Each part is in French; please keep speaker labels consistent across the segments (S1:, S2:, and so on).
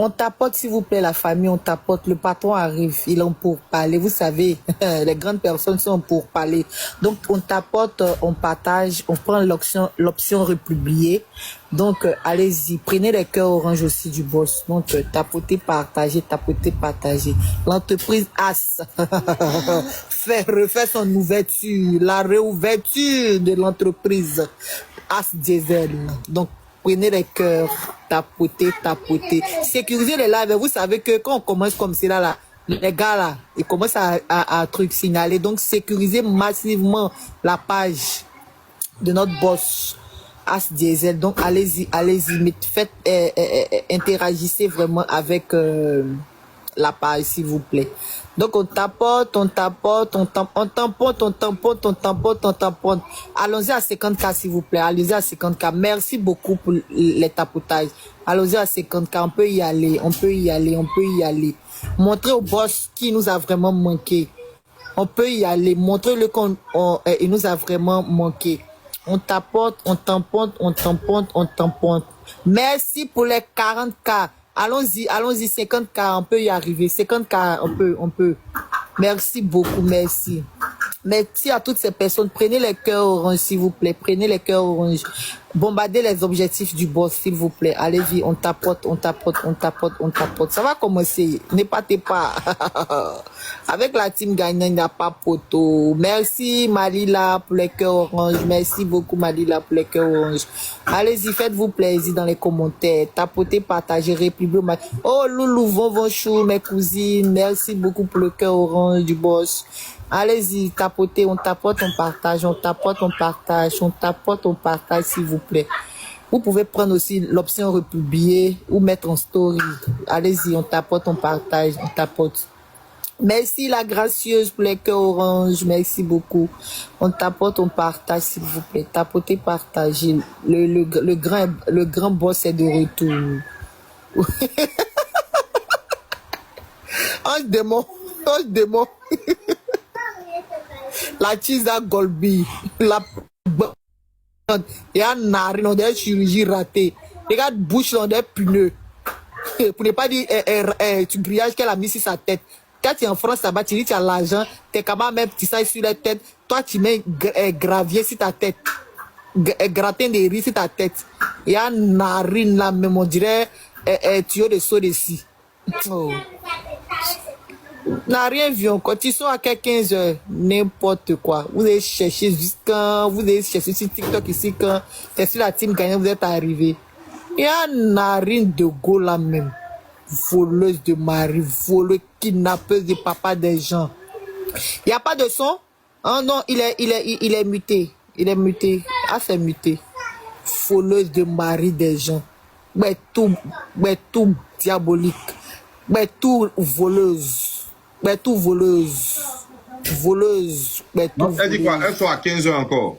S1: On tapote, s'il vous plaît, la famille, on tapote. Le patron arrive, il est pour parler. Vous savez, les grandes personnes sont pour parler. Donc, on tapote, on partage, on prend l'option republier. Donc, allez-y, prenez les cœurs orange aussi du boss. Donc, tapotez, partagez, tapotez, partagez. L'entreprise AS refait son ouverture, la réouverture de l'entreprise AS Diesel. Donc, prenez les cœurs, tapotez, tapotez. Sécurisez les lives. Vous savez que quand on commence comme cela, là, les gars, là, ils commencent à truc signaler. Donc, sécurisez massivement la page de notre boss, As Diesel. Donc, allez-y, allez-y. Faites, interagissez vraiment avec la page, s'il vous plaît. Donc, on tapote, on tamponne, on tamponne. Allons-y à 50K, s'il vous plaît. Allons-y à 50K. Merci beaucoup pour les tapotages. Allons-y à 50K. On peut y aller, on peut y aller, on peut y aller. Montrez au boss qui nous a vraiment manqué. On peut y aller. Montrez-le qu'il nous a vraiment manqué. On tapote, on tamponne, on tamponne, on tamponne. Merci pour les 40K. Allons-y, allons-y, 50K, on peut y arriver. 50K, on peut. Merci beaucoup, merci. Merci à toutes ces personnes. Prenez les cœurs orange, s'il vous plaît. Prenez les cœurs orange. Bombardez les objectifs du boss, s'il vous plaît. Allez-y, on tapote, on tapote, on tapote, on tapote. Ça va commencer. Ne partez pas. Avec la team gagnante, il n'y a pas poteau. Merci, Malila, pour les cœurs orange. Merci beaucoup, Malila, pour les cœurs orange. Allez-y, faites-vous plaisir dans les commentaires. Tapotez, partagez, république. Oh, Loulou, bonjour, mes cousines. Merci beaucoup pour le cœur orange du boss. Allez-y, tapotez, on tapote, on partage, on tapote, on partage, on tapote, on partage, s'il vous plaît. Vous pouvez prendre aussi l'option republier ou mettre en story. Allez-y, on tapote, on partage, on tapote. Merci la gracieuse pour les cœurs orange, merci beaucoup. On tapote, on partage, s'il vous plaît. Tapotez, partagez. Le grand boss est de retour. Ange démon, ange démon. La Chisa Golbi, la il y a une narine dans des chirurgies ratées. Regarde bouche dans des pneus. Pour ne pas dire tu grillages qu'elle a mis sur sa tête. Quand tu es en France, là-bas, tu dis tu as l'argent, tu es capable de mettre petit ça sur la tête. Toi, tu mets gravier sur ta tête. Gratin de riz sur ta tête. Il y a une narine là, même on dirait tuyau de saut dessus. Oh. N'a rien vu encore. Tu sors à 15 heures, n'importe quoi. Vous allez chercher jusqu'à, vous allez chercher sur TikTok ici quand c'est sur la team gagnante, vous êtes arrivé. Il y a une narine de go là même. Voleuse de mari, voleuse, kidnappeuse de papa des gens. Il n'y a pas de son? Oh non, il est muté. Il est muté. Ah, c'est muté. Voleuse de mari des gens. Mais tout diabolique. Mais tout voleuse. Mais tout voleuse. Voleuse. Mais tout
S2: elle dit quoi? Elle soit à 15 heures encore.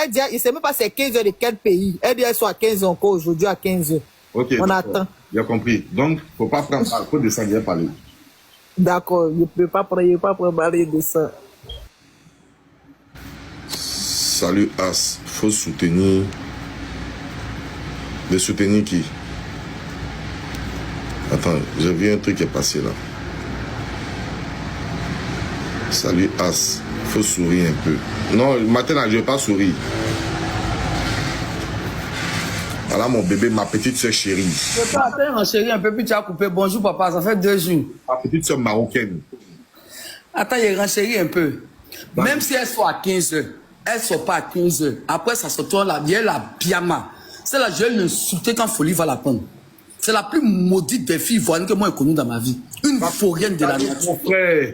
S1: Elle dit, il ne sait même pas c'est 15 heures de quel pays. Elle dit, elle soit à 15 heures encore aujourd'hui à 15 heures.
S2: Ok.
S1: On attend.
S2: J'ai compris. Donc, il ne faut pas prendre ça. Il faut descendre et parler.
S1: D'accord. Je ne peux pas prendre parler de ça.
S2: Salut As. Il faut soutenir. De soutenir qui? Attends, j'ai vu un truc qui est passé là. Salut As, il faut sourire un peu. Non, maintenant je ne vais pas sourire. Voilà mon bébé, ma petite soeur chérie.
S3: Je peux attendre mon chéri un peu, puis tu as coupé. Bonjour papa, ça fait 2 jours.
S2: Ma petite soeur marocaine.
S3: Attends, il renchérit un peu. Même si elle soit à 15 heures, elle ne soit pas à 15 heures. Après, ça se tourne là, il y a la biama. C'est là, je vais l'insulter quand Folie va la prendre. C'est la plus maudite des filles ivoiriennes que moi j'ai connue dans ma vie. Une vaurienne de la nature.
S2: Mon frère.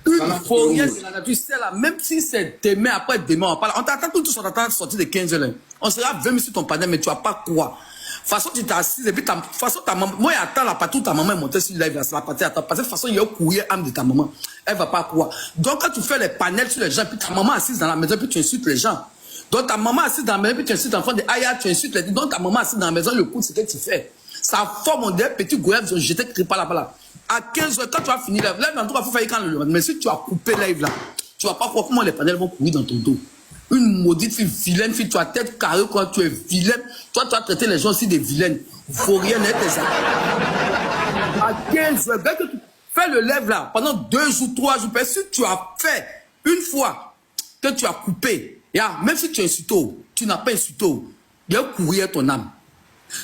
S3: Une vaurienne de la nature. C'est là, même si c'est demain, après demain, on parle. On t'attend tous, on t'attend sortir de 15 heures. On sera 20 minutes sur ton panel, mais tu vas pas quoi. De toute façon, tu t'assises et puis de toute façon, ta maman, moi, j'attends la partie où ta maman est montée sur le live, là, c'est la partie, attends, parce que de toute façon, il y a un courrier âme de ta maman. Elle va pas quoi. Donc, quand tu fais les panels sur les gens, puis ta maman assise dans la maison, puis tu insultes les gens. Donc, ta maman assise dans la maison, puis tu insultes l'enfant de Aya, tu insultes les gens. Donc, ta maman assise dans la maison, le coup, c'est ce que tu fais. Ça forme des petits goyams, ils ont jeté là. À 15 heures, quand tu vas finir live, en tout cas, il faut faire quand le mais si tu as coupé live là, tu vas pas voir comment les panels vont courir dans ton dos. Une maudite fille, vilaine fille, tu as tête carrée quand tu es vilaine. Toi, tu as traité les gens aussi des vilaines. Faut rien être ça. À 15 jours, dès que tu fais le lève là, pendant 2 jours, 3 jours, si tu as fait une fois que tu as coupé, même si tu es insulté, tu n'as pas insulté, il y a courrier ton âme.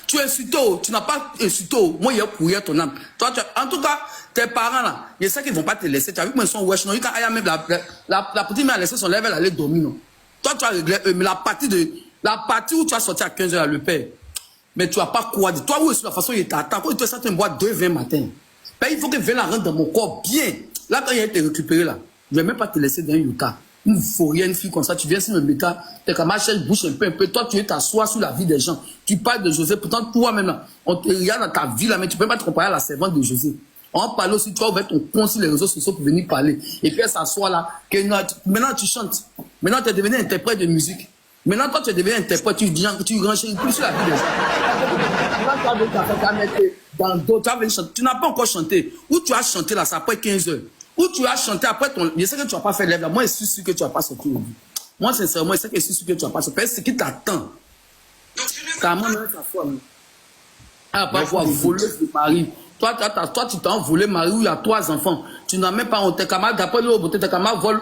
S3: Tu es insulté, tu n'as pas insulté, moi il y a courrier ton âme. Toi, en tout cas, tes parents là, je sais qu'ils ne vont pas te laisser. Tu as vu comment ils sont wesh, non? Même la petite m'a laissé son lève, elle allait dormir, non? Toi, tu as réglé, mais la partie où tu as sorti à 15 h le père, mais tu n'as pas quoi dire. Toi, où est-ce la façon il t'attend? Quand il te sort, tu bois 2 matin. Ben, il faut que vienne la rendre dans mon corps bien. Là, quand il a été récupéré, là, je ne vais même pas te laisser dans un yuta. Il ne faut rien, une fille comme ça. Tu viens sur le métal, tes camarades bouche un peu. Toi, tu es t'assois sur la vie des gens. Tu parles de José. Pourtant, toi-même, là, on te regarde dans ta vie, là, mais tu ne peux pas te comparer à la servante de José. On parle aussi, tu as ouvert ton compte sur les réseaux sociaux pour venir parler. Et puis elle s'assoit là. Maintenant tu chantes. Maintenant tu es devenu interprète de musique. Maintenant toi tu es devenu interprète, tu renchéris plus sur la vie des gens. Tu n'as pas encore chanté. Où tu as chanté là, c'est après 15 h. Où tu as chanté après ton. Je sais que tu n'as pas fait lève là. Moi je suis sûr que tu n'as pas sorti au bout. Moi sincèrement, je sais que je suis sûr que tu n'as pas sorti. C'est ce qui t'attend. Carrément, même sa foi. Parfois, voleuse de mari. Toi, tu t'as envolé mari où il y a 3 enfants. Tu n'as même pas honte. Tes camarades, d'après l'eau, tes camarades volent,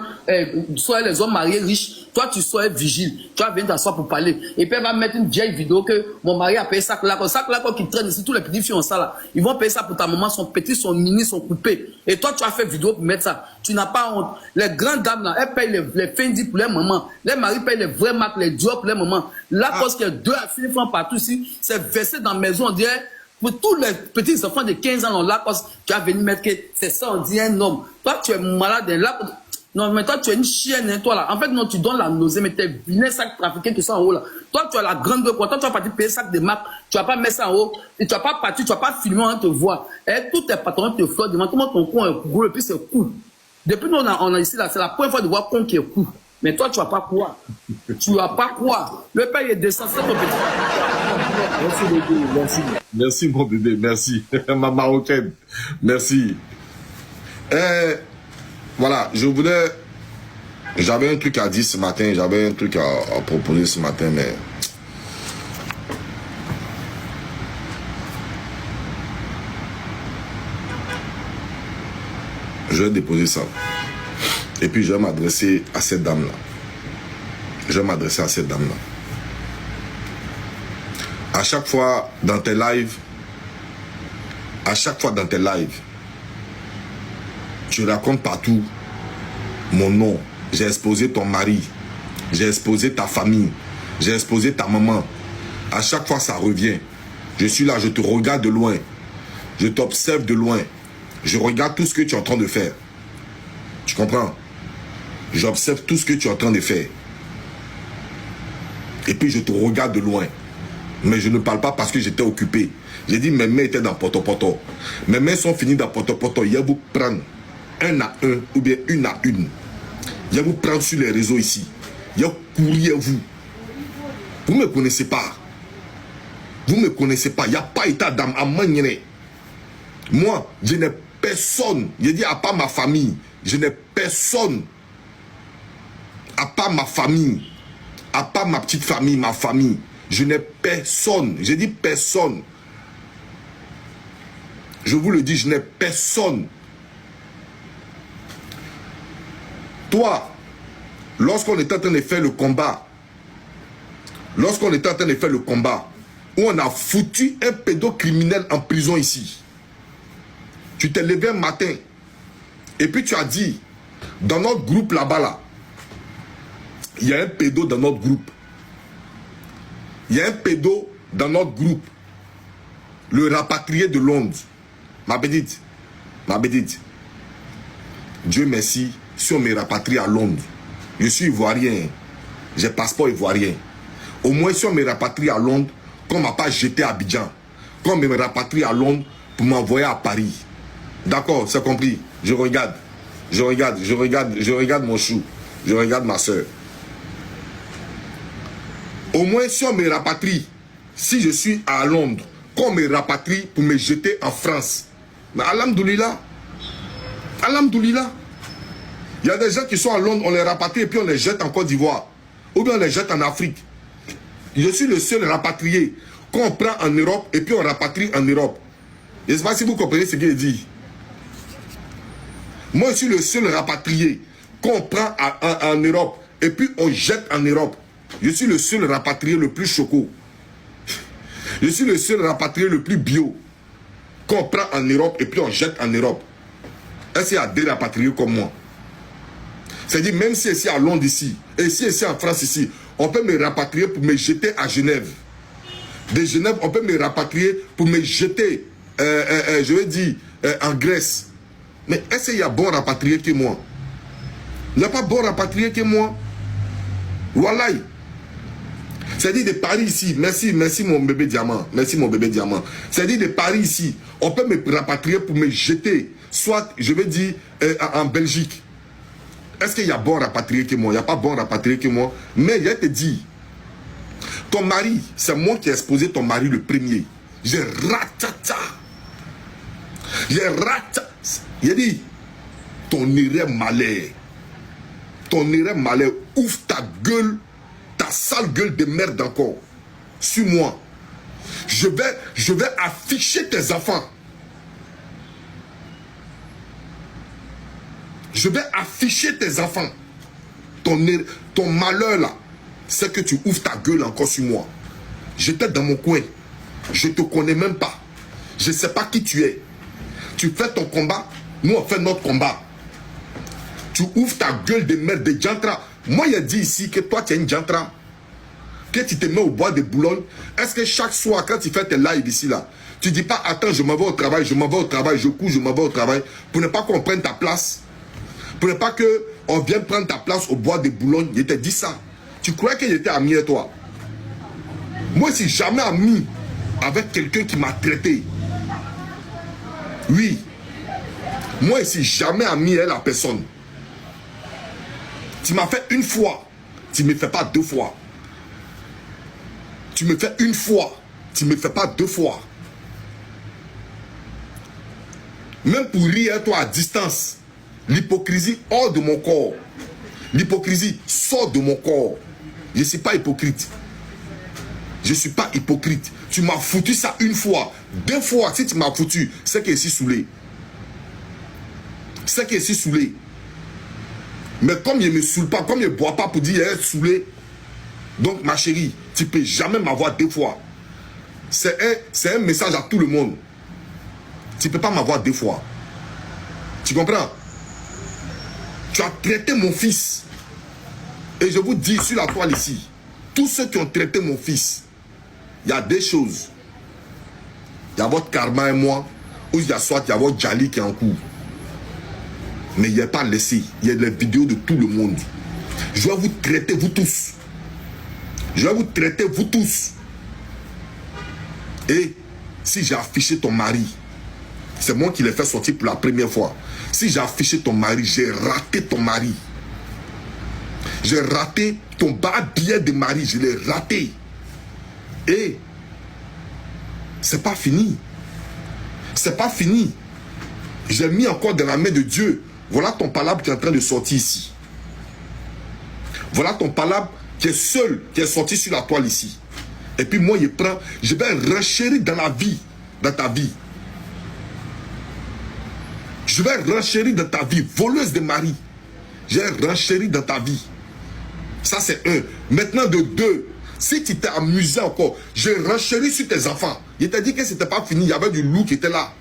S3: soit les hommes mariés riches. Toi, tu sois vigile. Tu vas venir t'asseoir pour parler. Et puis, elle va mettre une vieille vidéo que mon mari a payé ça là. Ça là, qui traîne ici, tous les petits filles ont ça là. Ils vont payer ça pour ta maman, son petit, son mini, son coupé. Et toi, tu as fait vidéo pour mettre ça. Tu n'as pas honte. Les grandes dames là, elles payent les Fendi pour les mamans. Les maris payent les vraies marques, les Dior pour les mamans. Là, parce qu'il y a 2 à 6 francs partout ici, c'est versé dans la maison, on dirait. Pour tous les petits enfants de 15 ans, là, parce que tu as venu mettre que c'est ça, on dit un homme. Toi, tu es malade, là. Non, mais toi, tu es une chienne, hein, toi, là. En fait, non, tu donnes la nausée, mais tes vilains sacs trafiqués qui sont en haut, là. Toi, tu as la grande de quoi. Toi, tu vas partir payer sac de marque. Tu vas pas mettre ça en haut. Et tu vas pas partir, tu vas pas filmer, on te voit. Et tous tes patrons te flottent devant. Comment ton con est gros, et puis c'est cool. Depuis nous, on a ici, là, c'est la première fois de voir con qui est cool. Mais toi, tu vas pas croire. Tu vas pas croire. Le père, il est descendu, c'est ton petit.
S2: Merci beaucoup, merci. Merci mon bébé, merci. Ma marocaine, merci. Voilà, j'avais un truc à dire ce matin, j'avais un truc à proposer ce matin, mais... Je vais déposer ça. Et puis je vais m'adresser à cette dame-là. À chaque fois dans tes lives, tu racontes partout mon nom. J'ai exposé ton mari, j'ai exposé ta famille, j'ai exposé ta maman. À chaque fois ça revient. Je suis là, je te regarde de loin. Je t'observe de loin. Je regarde tout ce que tu es en train de faire. Tu comprends? J'observe tout ce que tu es en train de faire. Et puis je te regarde de loin. Mais je ne parle pas parce que j'étais occupé. J'ai dit mes mains étaient dans poto-poto. Mes mains sont finies dans poto-poto. Il y a vous prendre un à un ou bien une à une. Il y a vous prendre sur les réseaux ici. Il y a courir vous. Vous ne me connaissez pas. Vous ne me connaissez pas. Il n'y a pas état d'âme à manier. Moi, je n'ai personne. J'ai dit à part ma famille. Je n'ai personne. À part ma famille. À part ma petite famille, ma famille. Je n'ai personne. J'ai dit personne. Je vous le dis, je n'ai personne. Toi, lorsqu'on était en train de faire le combat, où on a foutu un pédocriminel en prison ici, tu t'es levé un matin et puis tu as dit, dans notre groupe là-bas, là, il y a un pédo dans notre groupe. Le rapatrié de Londres. Ma petite. Dieu merci, si on me rapatrie à Londres, je suis ivoirien. J'ai passeport ivoirien. Au moins si on me rapatrie à Londres, qu'on ne m'a pas jeté à Abidjan. Qu'on me rapatrie à Londres pour m'envoyer à Paris. D'accord, c'est compris. Je regarde mon chou. Je regarde ma soeur. Au moins si on me rapatrie, si je suis à Londres, qu'on me rapatrie pour me jeter en France. Mais alhamdoulilah. Il y a des gens qui sont à Londres, on les rapatrie et puis on les jette en Côte d'Ivoire. ou bien on les jette en Afrique. Je suis le seul rapatrié qu'on prend en Europe et puis on rapatrie en Europe. Je ne sais pas si vous comprenez ce qu'il dit. Moi, je suis le seul rapatrié qu'on prend en Europe et puis on jette en Europe. Je suis le seul rapatrié le plus choco. Je suis le seul rapatrié le plus bio qu'on prend en Europe et puis on jette en Europe. Est-ce qu'il y a des rapatriés comme moi? C'est-à-dire, même si ici à Londres ici, et si ici en France ici, on peut me rapatrier pour me jeter à Genève. De Genève, on peut me rapatrier pour me jeter, je vais dire, en Grèce. Mais est-ce qu'il y a bon rapatrié que moi? Il n'y a pas bon rapatrié que moi. Voilà. C'est-à-dire de Paris ici, merci mon bébé diamant, merci mon bébé diamant. C'est-à-dire de Paris ici, on peut me rapatrier pour me jeter, soit, je vais dire, en Belgique. Est-ce qu'il y a bon rapatrié que moi? Il n'y a pas bon rapatrié que moi. Mais je te dis, ton mari, c'est moi qui ai exposé ton mari le premier. J'ai ratata. J'ai ratata. Il a dit, ton erreur malheur. Ton erreur malheur, ouvre ta gueule, ta sale gueule de merde encore. Suis-moi. Je vais afficher tes enfants. Je vais afficher tes enfants. Ton malheur là, c'est que tu ouvres ta gueule encore sur moi. J'étais dans mon coin. Je ne te connais même pas. Je ne sais pas qui tu es. Tu fais ton combat, nous on fait notre combat. Tu ouvres ta gueule de merde de Jantra. Moi, il a dit ici que toi, tu es une Jantra. Que tu te mets au bois de Boulogne. Est-ce que chaque soir, quand tu fais tes lives ici, là, tu ne dis pas, attends, je m'en vais au travail, je m'en vais au travail, je couche, je m'en vais au travail, pour ne pas qu'on prenne ta place, pour ne pas qu'on vienne prendre ta place au bois de Boulogne. Il t'a dit ça. Tu crois que j'étais ami à toi? Moi, je ne suis jamais ami avec quelqu'un qui m'a traité. Oui. Moi, je ne suis jamais ami à la personne. Tu m'as fait une fois, tu ne me fais pas deux fois. Tu me fais une fois, tu ne me fais pas deux fois. Même pour rire toi à distance, l'hypocrisie hors de mon corps. L'hypocrisie sort de mon corps. Je ne suis pas hypocrite. Je ne suis pas hypocrite. Tu m'as foutu ça une fois. Deux fois, si tu m'as foutu, c'est que je suis saoulé. C'est que je suis saoulé. Mais comme je ne me saoule pas, comme je ne bois pas pour dire être saoulé, donc ma chérie, tu ne peux jamais m'avoir deux fois. C'est un message à tout le monde. Tu ne peux pas m'avoir deux fois. Tu comprends? Tu as traité mon fils. Et je vous dis sur la toile ici, tous ceux qui ont traité mon fils, il y a des choses. Il y a votre karma et moi, ou il y a soit il y a votre Djali qui est en cours. Mais il n'y a pas laissé. Il y a les vidéos de tout le monde. Je vais vous traiter, vous tous. Je vais vous traiter, vous tous. Et si j'ai affiché ton mari, c'est moi qui l'ai fait sortir pour la première fois. Si j'ai affiché ton mari, j'ai raté ton mari. J'ai raté ton bas-billet de mari. Je l'ai raté. Et c'est pas fini. C'est pas fini. J'ai mis encore dans la main de Dieu. Voilà ton palabre qui est en train de sortir ici. Voilà ton palabre qui est seul, qui est sorti sur la toile ici. Et puis moi, je vais renchérir dans la vie, dans ta vie. Je vais renchérir dans ta vie, voleuse de mari. Je vais renchérir dans ta vie. Ça, c'est un. Maintenant, de deux, si tu t'es amusé encore, je renchéris sur tes enfants. Il t'a dit que ce n'était pas fini, il y avait du loup qui était là.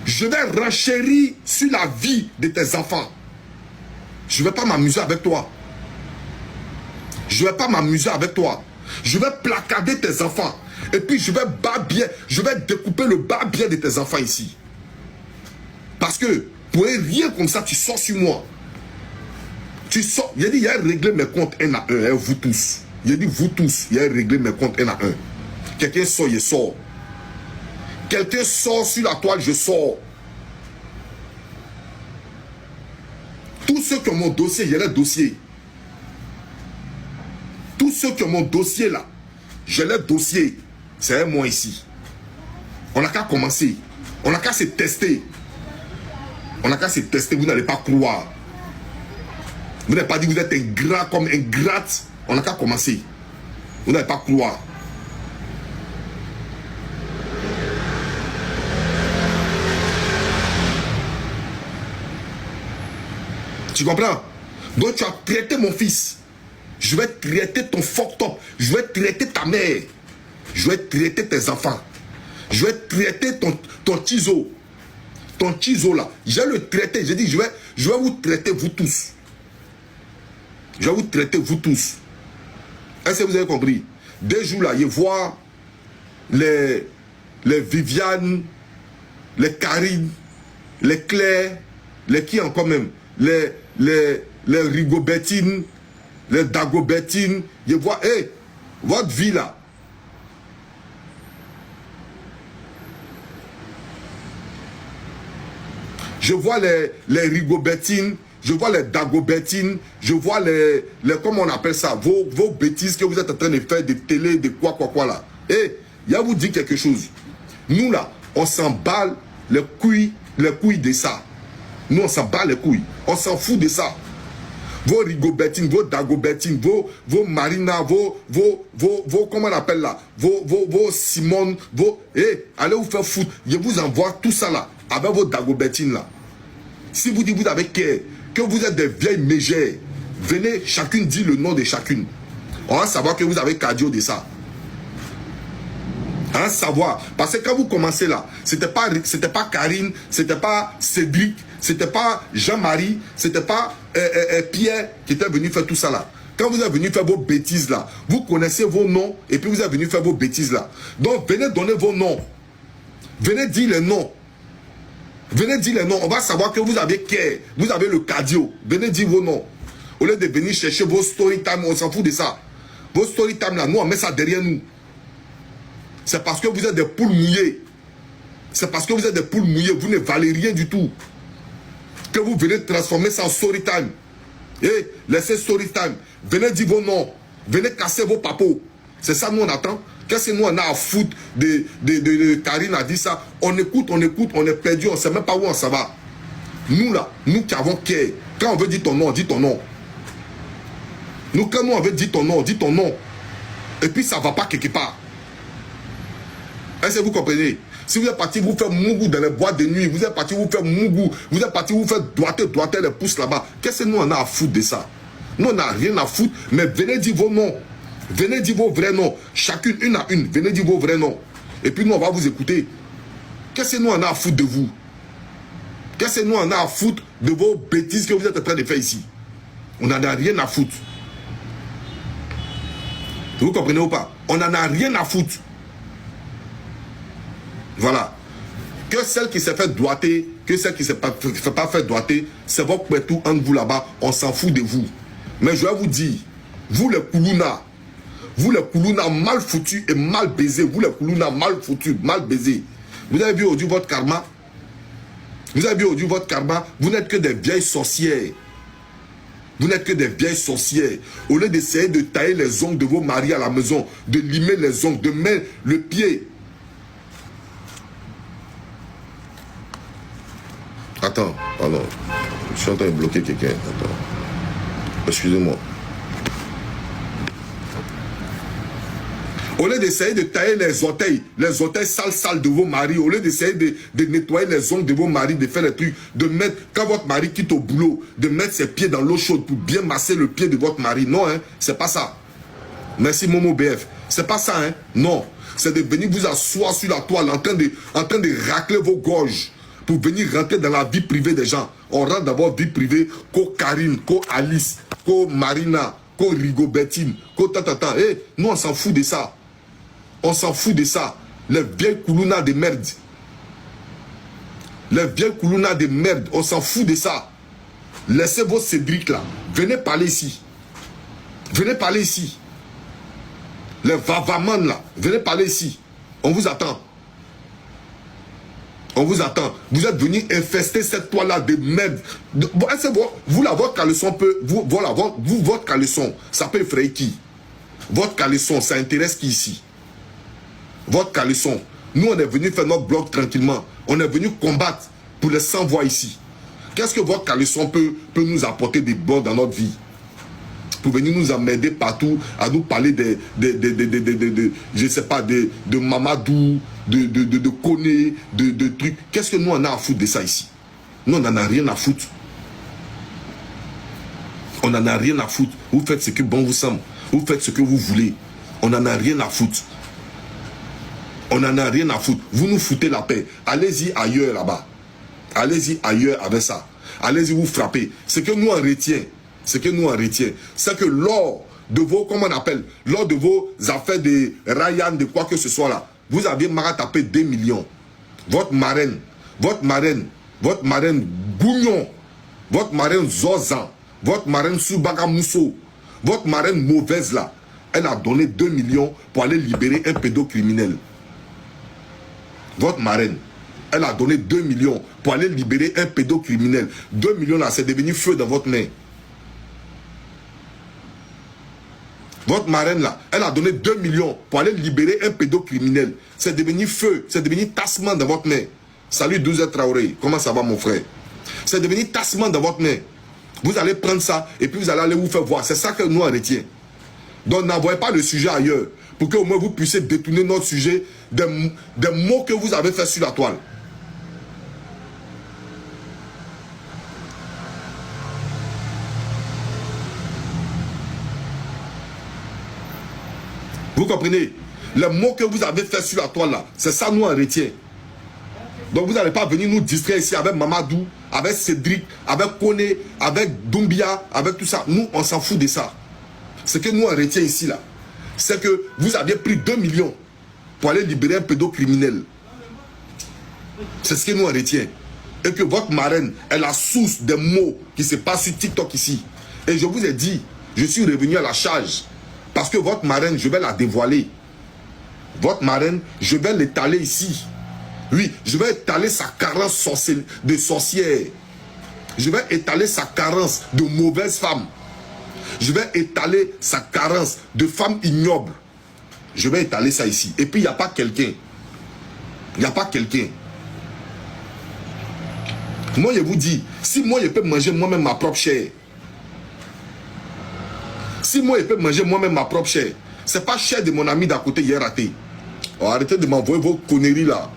S2: Je vais renchérir sur la vie de tes enfants. Je ne vais pas m'amuser avec toi. Je ne vais pas m'amuser avec toi. Je vais placader tes enfants. Et puis je vais découper le bas-bien de tes enfants ici. Parce que pour rien comme ça, tu sors sur moi. Tu sors. Il a dit, il y a réglé mes comptes un à un, hein, vous tous. Il a dit, vous tous, il y a réglé mes comptes un à un. Quelqu'un sort, il sort. Quelqu'un sort sur la toile, je sors. Tous ceux qui ont mon dossier, il y a le dossier. Tous ceux qui ont mon dossier là, j'ai le dossier. C'est moi ici. On n'a qu'à commencer. On n'a qu'à se tester. On n'a qu'à se tester, vous n'allez pas croire. Vous n'avez pas dit que vous êtes ingrat comme ingrate. On n'a qu'à commencer. Vous n'avez pas croire. Tu comprends? Donc tu as traité mon fils. Je vais traiter ton fuck top. Je vais traiter ta mère. Je vais traiter tes enfants. Je vais traiter ton tiso. Ton tiso là. Je vais le traiter. J'ai dit, je vais vous traiter vous tous. Je vais vous traiter vous tous. Est-ce que vous avez compris? Des jours là, je vois les Viviane, les Karine, les Claire, les qui encore même, les Rigobertine, les Dagobertine. Je vois, hey, votre vie là. Je vois les Rigobertine, je vois les Dagobertine, je vois les comment on appelle ça, vos bêtises que vous êtes en train de faire, de télé, de quoi là. Et il y a vous dire quelque chose. Nous là, on s'emballe les couilles de ça. Nous on s'emballe les couilles. On s'en fout de ça. Vos Rigobertine, vos Dagobertine, vos Marina, vos comment on appelle là, vos Simone, allez vous faire foutre. Je vous envoie tout ça là, avec vos Dagobertine là. Si vous dites vous avez que vous êtes des vieilles mégères, venez, chacune dit le nom de chacune. On va savoir que vous avez cardio de ça. On va savoir. Parce que quand vous commencez là, c'était pas Karine, c'était pas Cédric, c'était pas Jean-Marie, c'était pas Pierre qui était venu faire tout ça là. Quand vous êtes venu faire vos bêtises là, vous connaissez vos noms et puis vous êtes venu faire vos bêtises là. Donc venez donner vos noms. Venez dire les noms. Venez dire les noms. On va savoir que vous avez vous avez le cardio. Venez dire vos noms. Au lieu de venir chercher vos story time, on s'en fout de ça. Vos story time là, nous on met ça derrière nous. C'est parce que vous êtes des poules mouillées. C'est parce que vous êtes des poules mouillées. Vous ne valez rien du tout. Que vous venez transformer ça en story time. Et laissez story time. Venez dire vos noms. Venez casser vos papos. C'est ça nous on attend. Qu'est-ce que nous on a à foutre de Karine a dit ça. On écoute, on est perdu, on ne sait même pas où on s'en va. Nous là, nous qui avons cœur, quand on veut dire ton nom, on dit ton nom. Nous, quand nous on veut dire ton nom, on dit ton nom. Et puis ça ne va pas quelque part. Est-ce que vous comprenez? Si vous êtes parti vous faire mougou dans les boîtes de nuit, vous êtes parti vous faire mougou, vous êtes parti vous faire doigter les pouces là-bas, qu'est-ce que nous on a à foutre de ça? Nous on n'a rien à foutre, mais venez dire vos noms. Venez dire vos vrais noms. Chacune, une à une, venez dire vos vrais noms. Et puis nous on va vous écouter. Qu'est-ce que nous on a à foutre de vous? Qu'est-ce que nous on a à foutre de vos bêtises que vous êtes en train de faire ici? On n'en a rien à foutre. Vous comprenez ou pas? On n'en a rien à foutre. Voilà. Que celle qui s'est fait doigter, que celle qui ne s'est pas fait doigter, c'est votre pétou entre vous là-bas, on s'en fout de vous. Mais je vais vous dire, vous les Koulouna mal foutus et mal baisés, vous les Koulouna mal foutus, mal baisés. Vous avez vu aujourd'hui votre karma? Vous avez vu aujourd'hui votre karma? Vous n'êtes que des vieilles sorcières. Vous n'êtes que des vieilles sorcières. Au lieu d'essayer de tailler les ongles de vos maris à la maison, de limer les ongles, de mettre le pied. Attends, pardon. Je suis en train de bloquer quelqu'un. Attends. Excusez-moi. Au lieu d'essayer de tailler les orteils sales de vos maris, au lieu d'essayer de nettoyer les ongles de vos maris, de faire les trucs, de mettre, quand votre mari quitte au boulot, de mettre ses pieds dans l'eau chaude pour bien masser le pied de votre mari. Non, hein, c'est pas ça. Merci Momo BF. C'est pas ça, hein. Non. C'est de venir vous asseoir sur la toile en train de racler vos gorges pour venir rentrer dans la vie privée des gens. On rentre d'abord vie privée, qu'au Karine, qu'au Alice, qu'au Marina, qu'au Rigobertine, qu'au tatata. Eh, nous on s'en fout de ça. On s'en fout de ça. Les vieilles Koulouna de merde. Les vieilles Koulouna de merde. On s'en fout de ça. Laissez vos Cédric là. Venez parler ici. Venez parler ici. Les Vavaman là. Venez parler ici. On vous attend. On vous attend. Vous êtes venus infester cette toile là de merde. Vous là, votre caleçon peut. Votre caleçon, ça peut effrayer qui? Votre caleçon, ça intéresse qui ici? Votre caleçon. Nous, on est venu faire notre blog tranquillement. On est venu combattre pour les sans-voix ici. Qu'est-ce que votre caleçon peut nous apporter de bon dans notre vie? Pour venir nous emmerder partout, à nous parler je sais pas, de Mamadou, de Koné, de trucs. Qu'est-ce que nous on a à foutre de ça ici? Nous, on n'en a rien à foutre. On n'en a rien à foutre. Vous faites ce que bon vous semble. Vous faites ce que vous voulez. On n'en a rien à foutre. On n'en a rien à foutre. Vous nous foutez la paix. Allez-y ailleurs là-bas. Allez-y ailleurs avec ça. Allez-y vous frapper. Ce que nous on retient, c'est que lors de vos, comment on appelle, lors de vos affaires de Ryan, de quoi que ce soit là, vous avez marre taper 2 millions. Votre marraine Gougnon, votre marraine Zozan, votre marraine Soubaka Mousso, votre marraine mauvaise là, elle a donné 2 millions pour aller libérer un pédocriminel. Votre marraine, elle a donné 2 millions pour aller libérer un pédocriminel. 2 millions là, c'est devenu feu dans votre main. Votre marraine là, elle a donné 2 millions pour aller libérer un pédocriminel. C'est devenu feu, c'est devenu tassement dans votre main. Salut 12 Traoré, comment ça va mon frère? C'est devenu tassement dans votre main. Vous allez prendre ça et puis vous allez aller vous faire voir. C'est ça que nous on retient. Donc n'envoyez pas le sujet ailleurs pour que au moins vous puissiez détourner notre sujet des mots que vous avez fait sur la toile. Vous comprenez? Les mots que vous avez fait sur la toile là, c'est ça nous on retient. Donc vous n'allez pas venir nous distraire ici avec Mamadou, avec Cédric, avec Koné, avec Doumbia, avec tout ça. Nous, on s'en fout de ça. Ce que nous on retient ici là, c'est que vous aviez pris 2 millions pour aller libérer un pédocriminel. C'est ce que nous on retient. Et que votre marraine est la source des mots qui se passent sur TikTok ici. Et je vous ai dit, je suis revenu à la charge. Parce que votre marraine, je vais la dévoiler. Votre marraine, je vais l'étaler ici. Oui, je vais étaler sa carence de sorcière. Je vais étaler sa carence de mauvaise femme. Je vais étaler sa carence de femme ignoble. Je vais étaler ça ici. Et puis, il n'y a pas quelqu'un. Il n'y a pas quelqu'un. Moi, je vous dis, si moi, je peux manger moi-même ma propre chair, si moi, je peux manger moi-même ma propre chair, c'est pas chair de mon ami d'à côté hier raté. Oh, arrêtez de m'envoyer vos conneries là.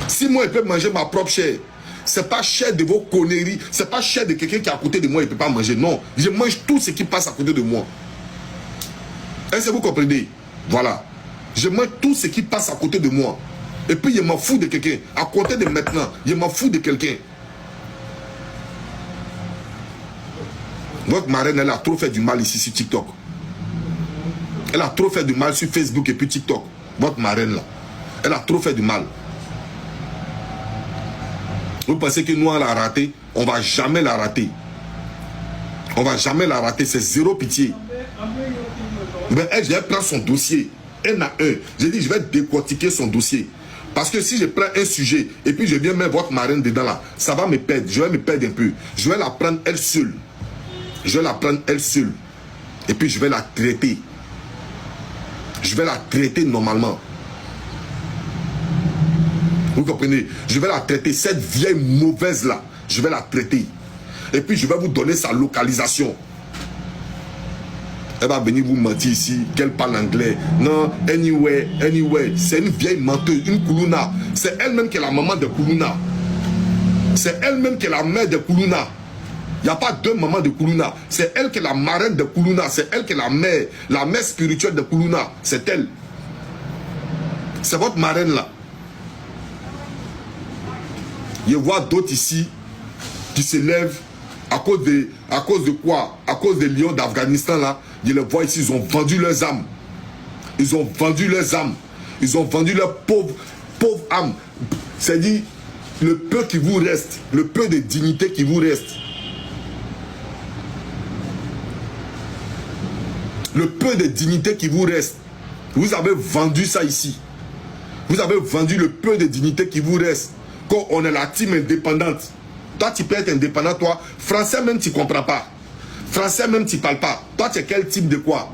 S2: Si moi, je peux manger ma propre chair, c'est pas chair de vos conneries, c'est pas chair de quelqu'un qui est à côté de moi, il ne peut pas manger. Non, je mange tout ce qui passe à côté de moi. Est-ce que vous comprenez? Voilà. Je mange tout ce qui passe à côté de moi. Et puis, je m'en fous de quelqu'un. À côté de maintenant, je m'en fous de quelqu'un. Votre marraine, elle a trop fait du mal ici sur TikTok. Elle a trop fait du mal sur Facebook et puis TikTok. Votre marraine là. Elle a trop fait du mal. Vous pensez que nous on l'a raté? On ne va jamais la rater. On ne va jamais la rater. C'est zéro pitié. Mais elle, je vais prendre son dossier. Un à un. J'ai dit, je vais décortiquer son dossier. Parce que si je prends un sujet et puis je viens mettre votre marraine dedans là, ça va me perdre. Je vais me perdre un peu. Je vais la prendre elle seule. Je vais la prendre elle seule. Et puis je vais la traiter. Je vais la traiter normalement. Vous comprenez? Je vais la traiter. Cette vieille mauvaise là, je vais la traiter. Et puis je vais vous donner sa localisation. Elle va venir vous mentir ici, qu'elle parle anglais. Non, anyway. C'est une vieille menteuse, une Koulouna. C'est elle-même qui est la maman de Koulouna. C'est elle-même qui est la mère de Koulouna. Il n'y a pas deux mamans de Koulouna. C'est elle qui est la marraine de Koulouna. C'est elle qui est la mère spirituelle de Koulouna. C'est elle. C'est votre marraine là. Je vois d'autres ici qui se lèvent à cause de quoi? À cause des lions d'Afghanistan là. Je les vois ici, ils ont vendu leurs âmes. Ils ont vendu leurs âmes. Ils ont vendu leurs pauvres âmes. C'est-à-dire, le peu qui vous reste, le peu de dignité qui vous reste. Le peu de dignité qui vous reste. Vous avez vendu ça ici. Vous avez vendu le peu de dignité qui vous reste. Quand on est la team indépendante. Toi, tu peux être indépendant, toi. Français même, tu ne comprends pas. Français même, tu ne parles pas. Toi, tu es quel type de quoi?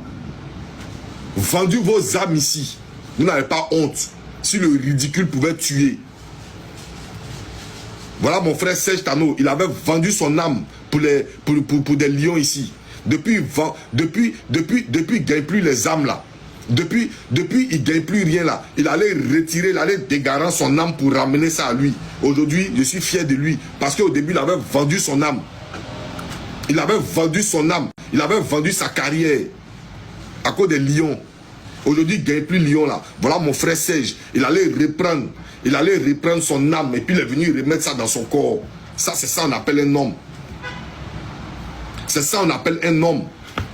S2: Vendu vos âmes ici. Vous n'avez pas honte. si le ridicule pouvait tuer. Voilà mon frère Serge Tano, il avait vendu son âme pour des lions ici. Depuis, il gagne plus les âmes là. Depuis, il gagne plus rien là. Il allait retirer, il allait dégarer son âme pour ramener ça à lui. Aujourd'hui, je suis fier de lui. Parce qu'au début, il avait vendu son âme. Il avait vendu son âme. Il avait vendu sa carrière. À cause des lions. Aujourd'hui, il ne gagne plus lion là. Voilà mon frère Serge. Il allait reprendre son âme. Et puis il est venu remettre ça dans son corps. Ça, c'est ça qu'on appelle un homme. C'est ça qu'on appelle un homme.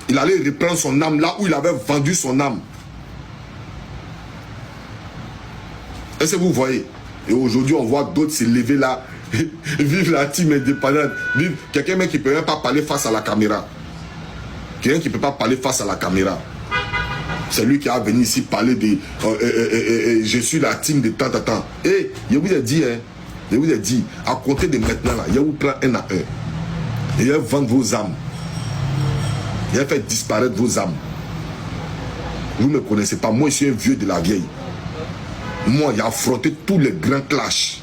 S2: Il allait reprendre son âme là où il avait vendu son âme. Est-ce que vous voyez? Et aujourd'hui, on voit d'autres se lever là. Vive la team indépendante. Vive quelqu'un qui ne peut même pas parler face à la caméra. Quelqu'un qui ne peut pas parler face à la caméra. C'est lui qui a venu ici parler de je suis la team de tant. Et je vous ai dit, à compter de maintenant là, je vous prends un à un. Et je vais vendre vos âmes. Je vais faire disparaître vos âmes. Vous ne me connaissez pas, moi je suis un vieux de la vieille. Moi j'ai affronté tous les grands clashs.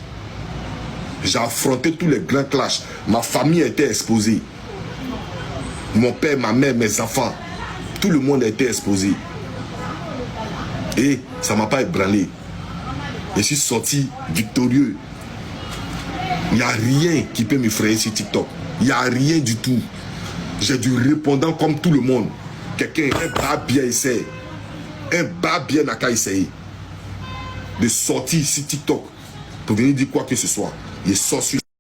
S2: J'ai affronté tous les grands clashs. Ma famille a été exposée. Mon père, ma mère, mes enfants. Tout le monde a été exposé. Et ça ne m'a pas ébranlé. Je suis sorti victorieux. Il n'y a rien qui peut m'effrayer sur TikTok. Il n'y a rien du tout. J'ai du répondant comme tout le monde. Quelqu'un, un bas bien essaie. Un bas bien n'a qu'à essayer. De sortir sur TikTok pour venir dire quoi que ce soit. Il sort sur